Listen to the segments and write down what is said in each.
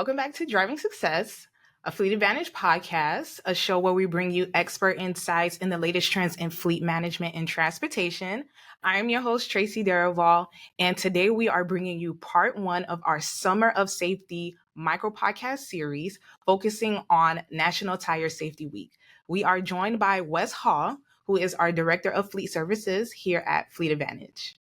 welcome back to Driving Success, a Fleet Advantage podcast, a show where we bring you expert insights in the latest trends in fleet management and transportation. I am your host, Tracy Derival, and today we are bringing you part one of our Summer of Safety micro podcast series focusing on National Tire Safety Week. We are joined by Wes Hall, who is our Director of Fleet Services here at Fleet Advantage.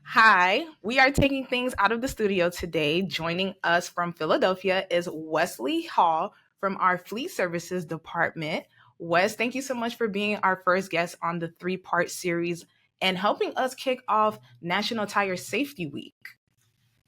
Hi, we are taking things out of the studio today. Joining us from Philadelphia is Wesley Hall from our Fleet Services Department. Wes, thank you so much for being our first guest on the three-part series and helping us kick off National Tire Safety Week.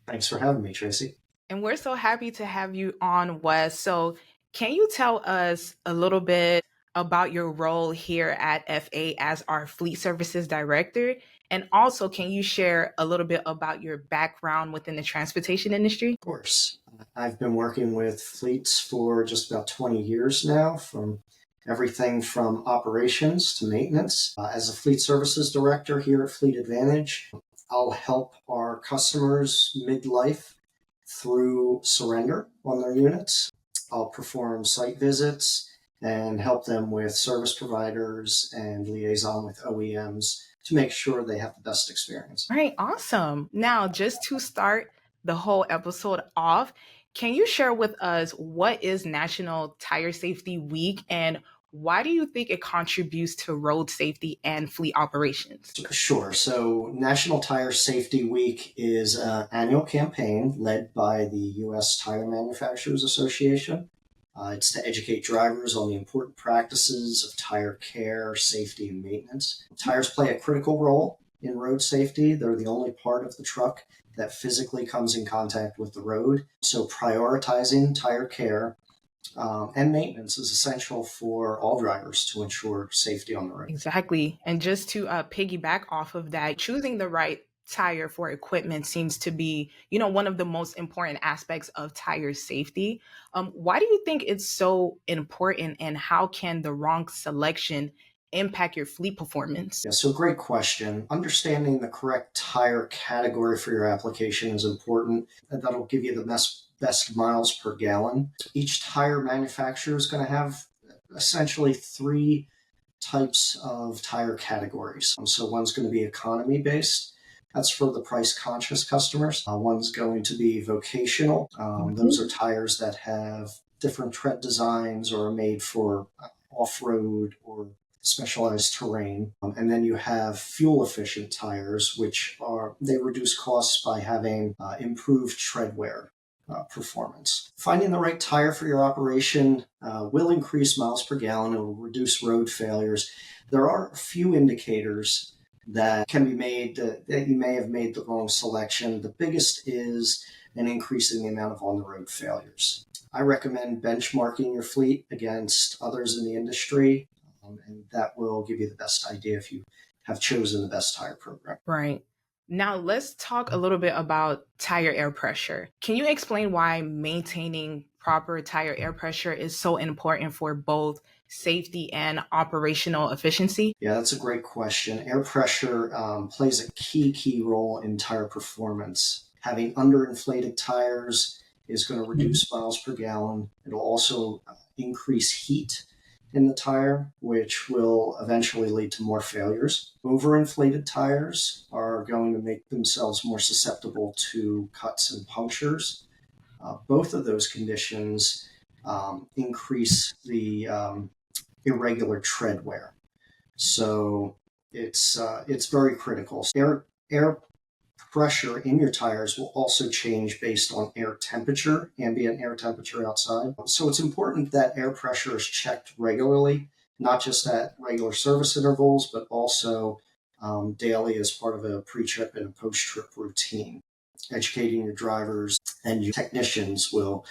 Thanks for having me, Tracy. And we're so happy to have you on, Wes. So can you tell us a little bit about your role here at FA as our Fleet Services Director? And also, can you share a little bit about your background within the transportation industry? Of course. I've been working with fleets for just about 20 years now, from everything from operations to maintenance. As a Fleet Services Director here at Fleet Advantage, I'll help our customers midlife through surrender on their units. I'll perform site visits and help them with service providers and liaison with OEMs to make sure they have the best experience. All right, awesome. Now, just to start the whole episode off, can you share with us what is National Tire Safety Week and why do you think it contributes to road safety and fleet operations? Sure. So National Tire Safety Week is an annual campaign led by the U.S. Tire Manufacturers Association. It's to educate drivers on the important practices of tire care, safety, and maintenance. Tires play a critical role in road safety. They're the only part of the truck that physically comes in contact with the road. So prioritizing tire care and maintenance is essential for all drivers to ensure safety on the road. Exactly. And just to piggyback off of that, choosing the right tire for equipment seems to be, one of the most important aspects of tire safety. Why do you think it's so important and how can the wrong selection impact your fleet performance? Yeah, so great question. Understanding the correct tire category for your application is important, and that'll give you the best miles per gallon. Each tire manufacturer is going to have essentially three types of tire categories. So one's going to be economy based. That's for the price-conscious customers. One's going to be vocational. Those are tires that have different tread designs or are made for off-road or specialized terrain. And then you have fuel-efficient tires, which they reduce costs by having improved tread wear performance. Finding the right tire for your operation will increase miles per gallon. It will reduce road failures. There are a few indicators that can be made that you may have made the wrong selection. The biggest is an increase in the amount of on-the-road failures. I recommend benchmarking your fleet against others in the industry, and that will give you the best idea if you have chosen the best tire program. Right. Now let's talk a little bit about tire air pressure. Can you explain why maintaining proper tire air pressure is so important for both safety and operational efficiency? Yeah, that's a great question. Air pressure plays a key role in tire performance. Having underinflated tires is going to reduce miles per gallon. It'll also increase heat in the tire, which will eventually lead to more failures. Overinflated tires are going to make themselves more susceptible to cuts and punctures. Both of those conditions increase the irregular tread wear. So it's very critical. Air pressure in your tires will also change based on air temperature, ambient air temperature outside. So it's important that air pressure is checked regularly, not just at regular service intervals, but also daily as part of a pre-trip and a post-trip routine. Educating your drivers and your technicians will,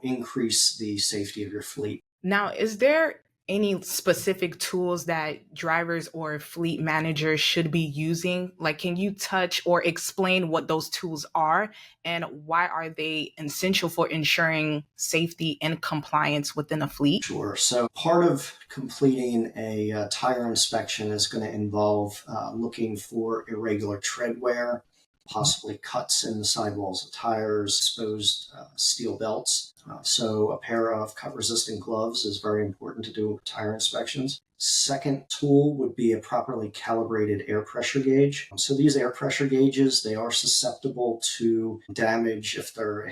increase the safety of your fleet. Now, is there any specific tools that drivers or fleet managers should be using? Like, can you touch or explain what those tools are and why are they essential for ensuring safety and compliance within a fleet? Sure. So part of completing a tire inspection is going to involve looking for irregular tread wear possibly cuts in the sidewalls of tires, exposed steel belts. So a pair of cut-resistant gloves is very important to do tire inspections. Second tool would be a properly calibrated air pressure gauge. So these air pressure gauges, they are susceptible to damage if they're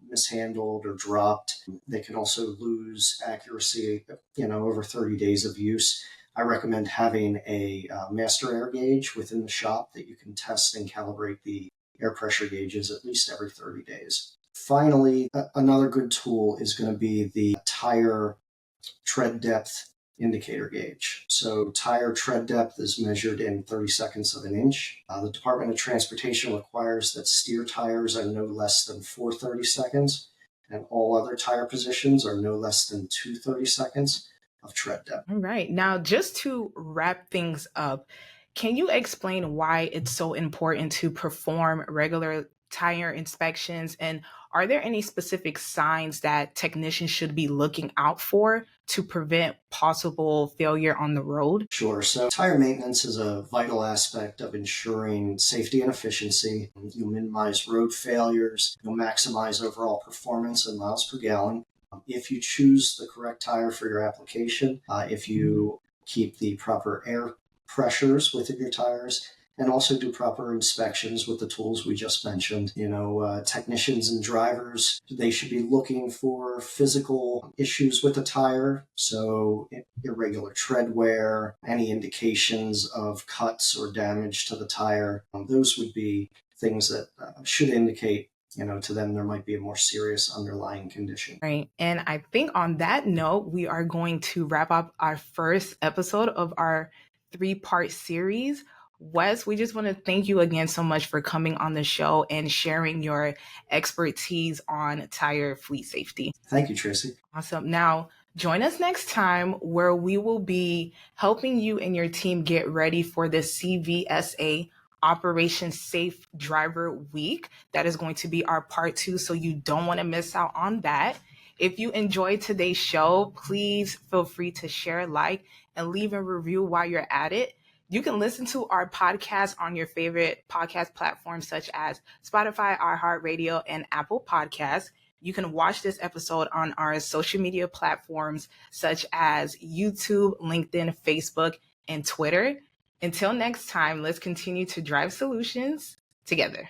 mishandled or dropped. They can also lose accuracy, over 30 days of use. I recommend having a master air gauge within the shop that you can test and calibrate the air pressure gauges at least every 30 days. Finally, another good tool is going to be the tire tread depth indicator gauge. So tire tread depth is measured in 30 seconds of an inch. The Department of Transportation requires that steer tires are no less than 4 30-seconds, and all other tire positions are no less than 2 30-seconds of tread depth. All right. Now, just to wrap things up, can you explain why it's so important to perform regular tire inspections? And are there any specific signs that technicians should be looking out for to prevent possible failure on the road? Sure. So tire maintenance is a vital aspect of ensuring safety and efficiency. You'll minimize road failures. You'll maximize overall performance and miles per gallon. If you choose the correct tire for your application, if you keep the proper air pressures within your tires, and also do proper inspections with the tools we just mentioned. Technicians and drivers, they should be looking for physical issues with the tire. So irregular tread wear, any indications of cuts or damage to the tire. Those would be things that should indicate to them there might be a more serious underlying condition. Right. And I think on that note, we are going to wrap up our first episode of our 3-part series. Wes, we just want to thank you again so much for coming on the show and sharing your expertise on tire fleet safety. Thank you, Tracy. Awesome. Now, join us next time where we will be helping you and your team get ready for the CVSA Operation Safe Driver Week. That is going to be our part 2, so you don't want to miss out on that. If you enjoyed today's show, please feel free to share, like, and leave a review while you're at it. You can listen to our podcast on your favorite podcast platforms such as Spotify, iHeartRadio, and Apple Podcasts. You can watch this episode on our social media platforms such as YouTube, LinkedIn, Facebook, and Twitter. Until next time, let's continue to drive solutions together.